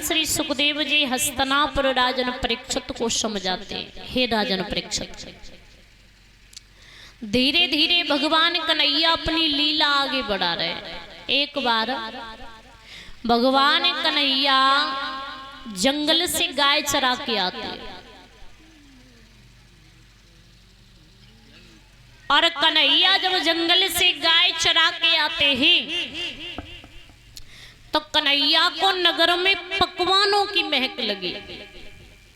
श्री सुखदेव जी हस्तिनापुर राजन परीक्षित को समझाते, हे राजन परीक्षित, धीरे धीरे भगवान कन्हैया अपनी लीला आगे बढ़ा रहे। एक बार भगवान कन्हैया जंगल से गाय चरा के आते और कन्हैया जब जंगल से गाय चरा के आते हैं तो कन्हैया को नगर में पकवानों की महक लगी।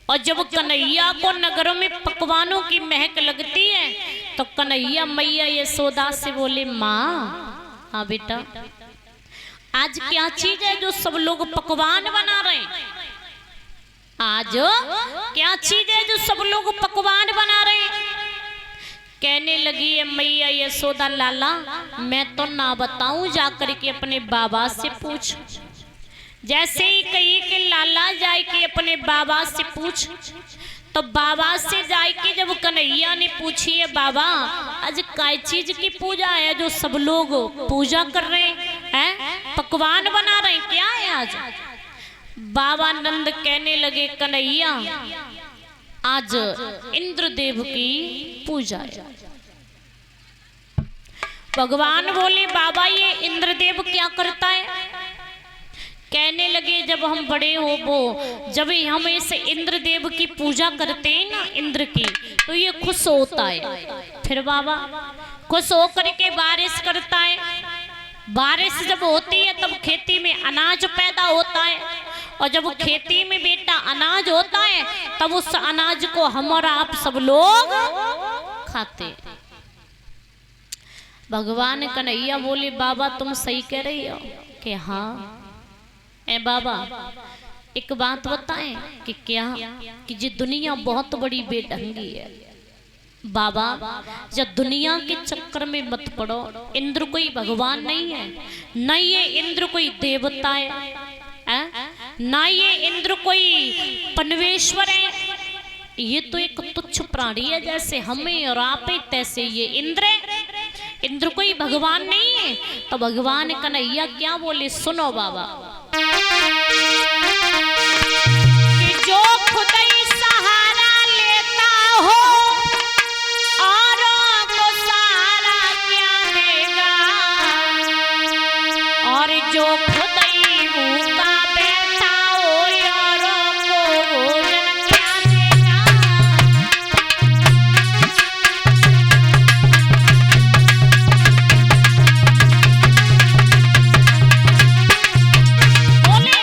और जब कन्हैया को नगर में पकवानों की महक लगती है तो कन्हैया मैया यशोदा से बोले, माँ हाँ बेटा, आज क्या चीज है जो सब लोग पकवान बना रहे हैं? आज क्या चीज है जो सब लोग पकवान बना रहे हैं? कहने लगी है मैया यशोदा, लाला मैं तो ना बताऊं, जाकर के अपने बाबा से पूछ। जैसे ही कही कि लाला जाए के अपने बाबा से पूछ, तो बाबा से जाए के जब कन्हैया ने पूछी है, बाबा आज काय चीज की पूजा है जो सब लोग पूजा कर रहे हैं, पकवान बना रहे हैं, क्या है आज? बाबा नंद कहने लगे, कन्हैया आज इंद्रदेव की पूजा है। भगवान बोले, बाबा ये इंद्रदेव क्या करता है? कहने लगे, जब हम बड़े हो वो जब हम इस इंद्रदेव की पूजा करते हैं ना, इंद्र की, तो ये खुश होता है। फिर बाबा खुश होकर के बारिश करता है। बारिश जब होती है तब खेती में अनाज पैदा होता है, और जब खेती में बेटा अनाज होता है तब उस अनाज को हम और आप सब लोग खाते। भगवान कन्हैया बोले, बाबा तुम सही कह रही हो कि हाँ। ए बाबा एक बात बताएं कि क्या कि ये दुनिया बहुत बड़ी बेढंगी है। बाबा जब दुनिया के चक्कर में मत पड़ो, इंद्र कोई भगवान नहीं है, न ये इंद्र कोई देवता है, ना ये इंद्र कोई परमेश्वर है, ये तो एक तुच्छ प्राणी है, जैसे हमें और आप है तैसे ये इंद्र है। इंद्र कोई भगवान नहीं है। तो भगवान कन्हैया क्या बोले, सुनो बाबा, कि जो खुद ही सहारा लेता हो औरों को सहारा क्या देगा, और जो खुद ही भूखा बैठा हो औरों को भोजन क्या देगा। बोले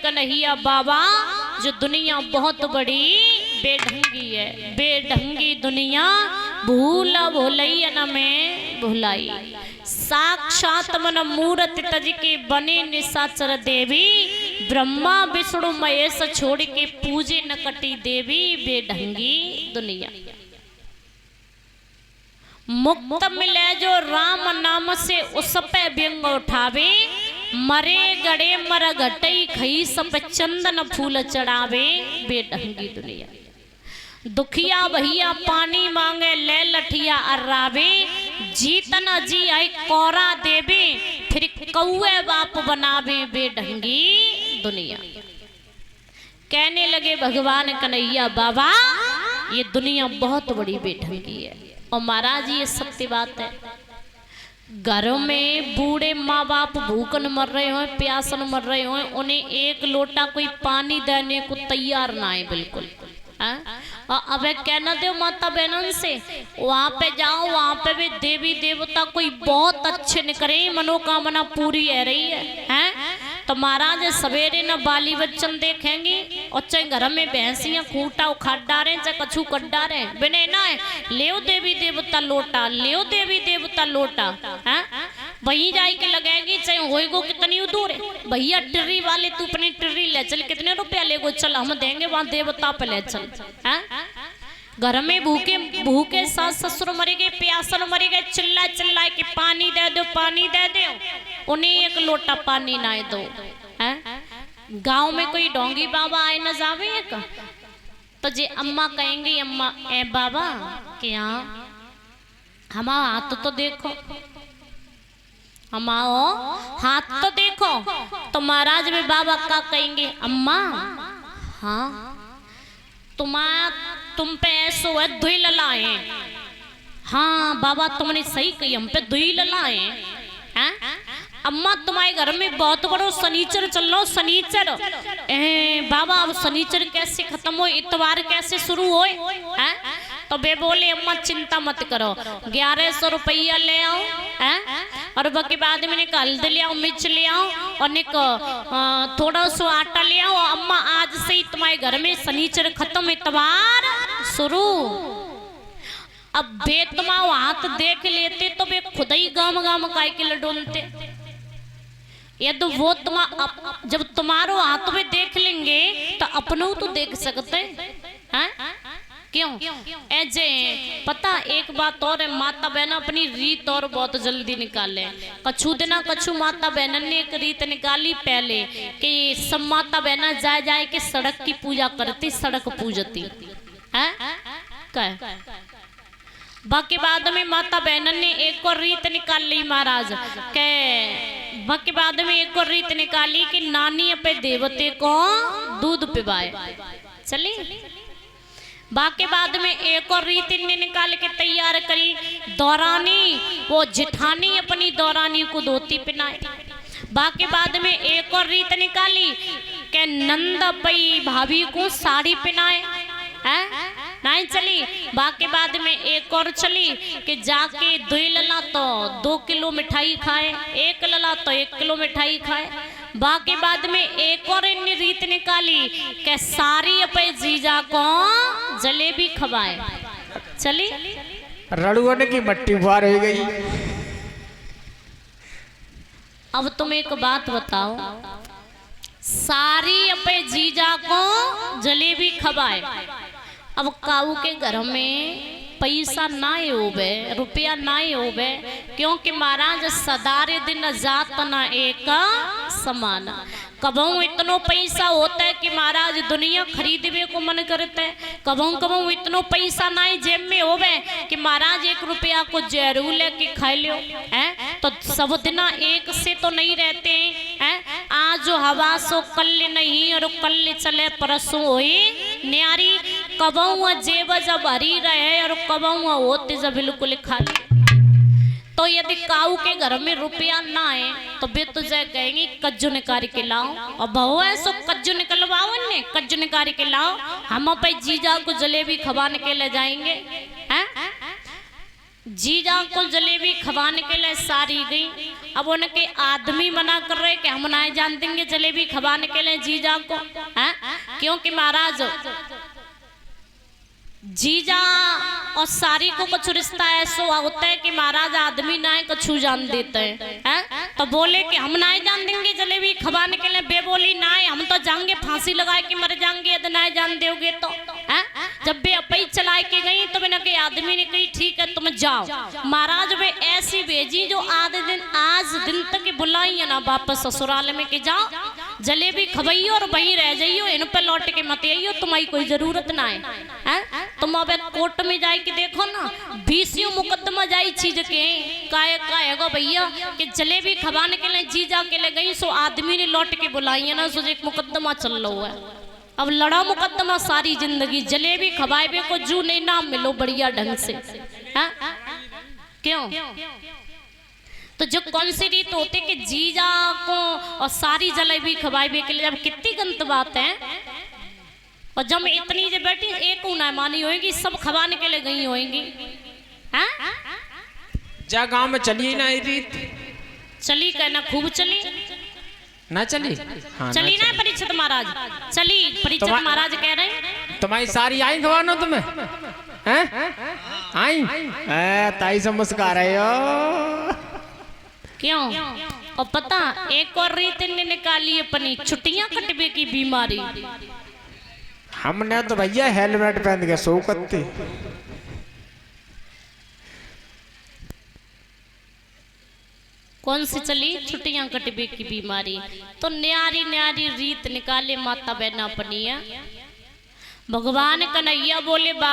कन्हैया बाबा जो दुनिया बहुत बड़ी बेढंगी है, बेढंगी दुनिया भूला भुलैया में भुलाई। साक्षात मन मूर्ति तज के बने निशाचर देवी, ब्रह्मा विष्णु महेश छोड़ के पूजे न कटी देवी, बेढंगी दुनिया। मुक्त मिले जो राम नाम से उस पे व्यंग उठावे, मरे गड़े मर घटई खई सब चंदन फूल चढ़ावे, बेढंगी दुनिया। दुखिया भैया पानी मांगे ले लठिया अर्रावे, जीतन जी आई कोरा देवे, फिर कौए बाप बनावे, बेढंगी दुनिया। कहने लगे भगवान कन्हैया बाबा ये दुनिया बहुत बड़ी बेढंगी है। और महाराज ये सत्य बात है, घरों में बूढ़े माँ बाप भूखन मर रहे हो, प्यासन मर रहे हो, उन्हें एक लोटा कोई पानी देने को तैयार ना है बिल्कुल। अब कहना दो माता बहनों से वहां पे जाओ, वहां पे भी देवी देवता कोई बहुत अच्छे निकले, मनोकामना पूरी है रही है। तो महाराज सवेरे न बाली बच्चन देखेंगे और चाहे घर में भैंसियां खूंटा उखाड़ डारे चाहे कछू कट डारे, बिने ना है ले देवी देवता लोटा, ले देवी देवता लोटा, है वहीं जाके लगेगी चाहे होएगो कितनी दूर है। भैया टिर्री वाले तू अपनी टिर्री ले चल, कितने रुपया लेगो, चल हम देंगे वहां देवता पे ले चल। घर में भूखे भूखे सास ससुर मरे गए, प्यासन मरे गए, चिल्ला चिल्ला के पानी दे दो पानी दे दो, उन्हें एक लोटा पानी ना दो। गांव में कोई डोंगी बाबा आए न जावे एक, तो जे अम्मा कहेंगे अम्मा ए बाबा क्या हमारा हाथ तो देखो, हमाओ हाथ तो देखो। तो महाराज में बाबा का कहेंगे अम्मा हाँ तुम पे ऐसो है दुई ललाए। हाँ बाबा तुमने सही कही, हम पे दुई ललाए हैं। अम्मा तुम्हारे घर में बहुत बड़ो सनीचर चल रहा, सनीचर बाबा अब सनीचर कैसे खत्म हो, इतवार कैसे शुरू हो? तो बे बोले अम्मा चिंता मत करो, 1100 रुपया ले आओ और बाकी बाद में हल्दी ले आओ, मिर्च ले आओ और थोड़ा सा आटा ले आओ। अम्मा आज से ही तुम्हारे घर में सनीचर खत्म, इतवार शुरू। अब बे तुम्हारा हाथ देख लेते तो बे खुद ही गाम गाम काय के लडोलते। ये तो वो जब तुम्हारो हाथ में देख लेंगे तो अपनों तो देख सकते हैं। क्यों ऐसे पता एक बात और है, माता बहन अपनी रीत और बहुत जल्दी निकाले। कछु दिना कछु माता बहन ने एक रीत निकाली पहले कि सब माता बहन जाए जाए के सड़क की पूजा करती, सड़क पूजती है। बाकी बाद में माता बहन ने एक और रीत निकाल ली महाराज के, बाकी बाद में एक और रीत निकाली कि नानी अपने देवते को दूध पिवाए। चलिए बाकी बाद में एक और रीत इन्हें निकाल के तैयार करी, दौरानी वो जिठानी अपनी दौरानी को धोती पिनाए। बाकी बाद में एक और रीत निकाली के नंद पई भाभी को साड़ी पिनाए नहीं चली। बाकी बाद में एक और चली कि जाके 2 लला तो 2 किलो मिठाई खाए, 1 लला तो 1 किलो मिठाई खाए। बाकी बाद में एक और इन रीत निकाली कि सारी अपने जीजा को जलेबी खवाए। चली रड़ुअन की मट्टी बार हो गई। अब तुम एक बात बताओ, सारी अपने जीजा को जलेबी खवाए। अब काऊ के घर में पैसा ना होवे, रुपया ना होवे, क्योंकि महाराज सदारे दिन जात ना एक समान। कबहू इतनो पैसा होता है कि महाराज दुनिया खरीदवे को मन करता है, कबहू कबहू इतनो पैसा ना जेब में होवे कि महाराज 1 रुपया को जरूर लेके खा लो है। तो सब दिना एक से तो नहीं रहते हैं। आज जो हवा सो कल नहीं और कल चले परसों होई न्यारी। कबहू जेब जब भरी रहे और कबहू होते जब बिल्कुल खाली। तो यदि काऊ के घर में रुपया ना है तो बे तुझे कहेंगे कज्जू निकाल के लाओ, और बहु है सो कज्जू निकलवाओ, ने कज्जू निकाल के लाओ, हम पे जीजा को जलेबी खवाने के ले जाएंगे हैं। जीजा को जलेबी खवाने के लिए सारी गई। अब उनके आदमी मना कर रहे कि हम ना जान देंगे जलेबी खवाने के लिए जीजा को, है? क्योंकि महाराज जीजा और सारी को कुछ रिश्ता ऐसा होता है कि महाराज आदमी ना कछु जान देते हैं, तो बोले कि हम ना जान देंगे जलेबी खवाने के लिए। बे बोली ना हम तो जाएंगे फांसी लगाए कि मर जाएंगे यदि ना जान दोगे तो, है? जब बे अपई चलाए के गई तो मैंने के आदमी ने कही ठीक है तुम जाओ। महाराज वे ऐसी भेजी जो आज दिन तक बुलाई है ना वापस ससुराल में कि जाओ जलेबी खवाइयो और वहीं रह जाइयो, इन पे लौट के मत आइयो, तुम्हारी कोई जरूरत ना है। तुम अब कोर्ट में जाए कि देखो ना 20 मुकदमा जाई चीज के काएगा भैया कि जलेबी खवाने के लिए जीजा के ले गई सो आदमी ने लौट के बुलाई है ना, सो एक मुकदमा चल रहा है। अब लड़ा मुकदमा सारी जिंदगी जलेबी खवाए को जू नहीं नाम मिलो बढ़िया ढंग से, है? क्यों? तो जो कौन सी रीत होती कि जीजा को और सारी जलेबी खवाए के लिए, जब कितनी गंत बात है। और जब इतनी जो बैठी एक ना मानी होगी, सब खवाने के लिए गई होगी, हैं? जा गांव में चली ना ये रीत, चली कहना खूब चली ना चली, हाँ चली ना परीक्षित महाराज, चली परीक्षित महाराज कह रहे हैं तुम्हारी सारी आई खवानो तुम्हें, हैं? आई ताई से मुस्का रहे हो क्यों? और पता एक और रीत ने निकाली अपनी छुट्टियां कटवे की बीमारी। हमने तो भैया हेलमेट पहन के सो करते। कौन सी चली? छुट्टियां कटवे की बीमारी। तो न्यारी न्यारी रीत निकाले माता बहना अपनी है। भगवान कन्हैया बोले बाबा